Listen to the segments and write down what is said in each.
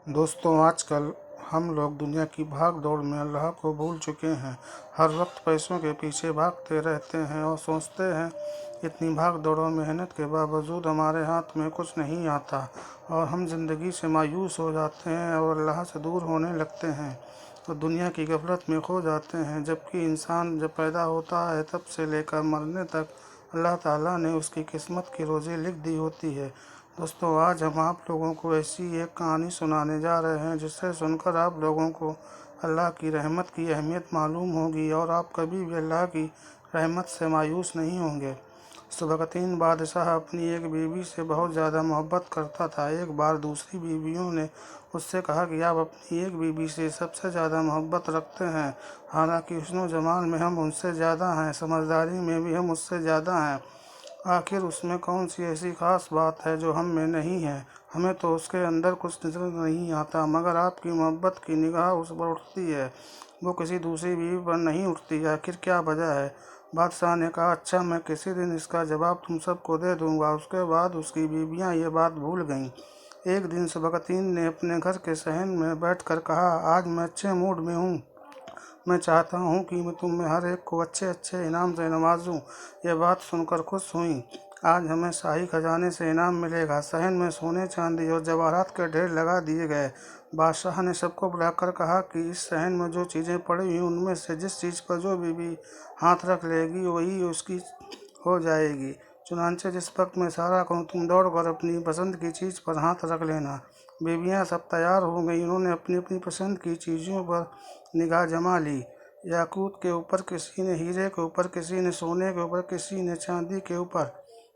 दोस्तों, आजकल हम लोग दुनिया की भाग दौड़ में अल्लाह को भूल चुके हैं। हर वक्त पैसों के पीछे भागते रहते हैं और सोचते हैं इतनी भाग दौड़ और मेहनत के बावजूद हमारे हाथ में कुछ नहीं आता और हम ज़िंदगी से मायूस हो जाते हैं और अल्लाह से दूर होने लगते हैं और दुनिया की गफलत में खो जाते हैं। जबकि इंसान जब पैदा होता है तब से लेकर मरने तक अल्लाह ताला ने उसकी किस्मत की रोज़ी लिख दी होती है। दोस्तों, आज हम आप लोगों को ऐसी एक कहानी सुनाने जा रहे हैं जिसे सुनकर आप लोगों को अल्लाह की रहमत की अहमियत मालूम होगी और आप कभी भी अल्लाह की रहमत से मायूस नहीं होंगे। सुबकतीन बादशाह अपनी एक बीवी से बहुत ज़्यादा मोहब्बत करता था। एक बार दूसरी बीवियों ने उससे कहा कि आप अपनी एक बीवी से सबसे ज़्यादा मोहब्बत रखते हैं, हालांकि हुस्न जमाल में हम उनसे ज़्यादा हैं, समझदारी में भी हम उससे ज़्यादा हैं। आखिर उसमें कौन सी ऐसी खास बात है जो हम में नहीं है? हमें तो उसके अंदर कुछ नज़र नहीं आता, मगर आपकी मोहब्बत की निगाह उस पर उठती है, वो किसी दूसरी बीवी पर नहीं उठती। आखिर क्या वजह है? बादशाह ने कहा, अच्छा, मैं किसी दिन इसका जवाब तुम सबको दे दूंगा। उसके बाद उसकी बीवियां ये बात भूल गईं। एक दिन सुबकतीन ने अपने घर के सहन में बैठकर कहा, आज मैं अच्छे मूड में हूँ। मैं चाहता हूँ कि मैं तुम्हें हर एक को अच्छे अच्छे इनाम से नवाजूँ। ये बात सुनकर खुश हुई। आज हमें शाही खजाने से इनाम मिलेगा। सहन में सोने चांदी और जवाहरात के ढेर लगा दिए गए। बादशाह ने सबको बुलाकर कहा कि इस सहन में जो चीज़ें पड़ी हुई उनमें से जिस चीज़ पर जो बीवी हाथ रख लेगी वही उसकी हो जाएगी। चुनांचे जिस वक्त मैं इशारा कहूँ तुम दौड़ कर अपनी पसंद की चीज़ पर हाथ रख लेना। बीवियाँ सब तैयार हो गई। उन्होंने अपनी अपनी पसंद की चीज़ों पर निगाह जमा ली। याकूत के ऊपर किसी ने, हीरे के ऊपर किसी ने, सोने के ऊपर किसी ने, चांदी के ऊपर।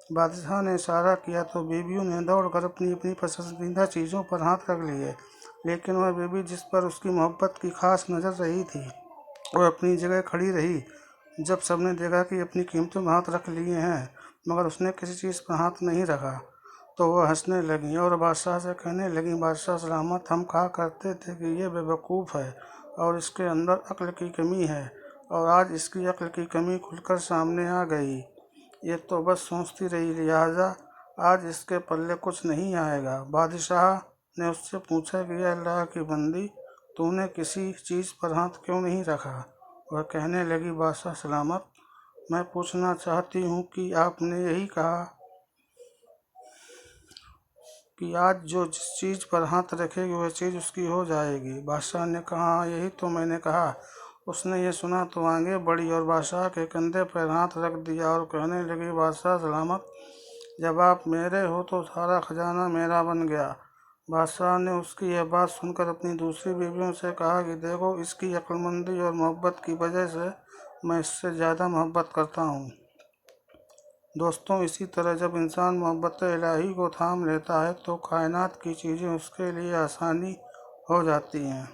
बादशाह ने इशारा किया तो बीवियों ने दौड़कर अपनी अपनी पसंदीदा चीज़ों पर हाथ रख लिए। लेकिन वह बीवी जिस पर उसकी मोहब्बत की खास नज़र रही थी वह अपनी जगह खड़ी रही। जब सबने देखा कि अपनी कीमतों में हाथ रख लिए हैं मगर उसने किसी चीज़ पर हाथ नहीं रखा तो वह हंसने लगी और बादशाह से कहने लगी, बादशाह सलामत, हम कहा करते थे कि ये बेवकूफ़ है और इसके अंदर अक्ल की कमी है, और आज इसकी अक्ल की कमी खुलकर सामने आ गई। ये तो बस सोचती रही, लिहाजा आज इसके पल्ले कुछ नहीं आएगा। बादशाह ने उससे पूछा कि अल्लाह की बंदी, तूने किसी चीज़ पर हाथ क्यों नहीं रखा? वह कहने लगी, बादशाह सलामत, मैं पूछना चाहती हूँ कि आपने यही कहा कि आज जो जिस चीज़ पर हाथ रखेगी वह चीज़ उसकी हो जाएगी। बादशाह ने कहा, यही तो मैंने कहा। उसने ये सुना तो आगे बढ़ी और बादशाह के कंधे पर हाथ रख दिया और कहने लगी, बादशाह सलामत, जब आप मेरे हो तो सारा खजाना मेरा बन गया। बादशाह ने उसकी यह बात सुनकर अपनी दूसरी बीवियों से कहा कि देखो, इसकी अक्लमंदी और मोहब्बत की वजह से मैं इससे ज़्यादा मोहब्बत करता हूँ। दोस्तों, इसी तरह जब इंसान मोहब्बत इलाही को थाम लेता है तो कायनात की चीज़ें उसके लिए आसानी हो जाती हैं।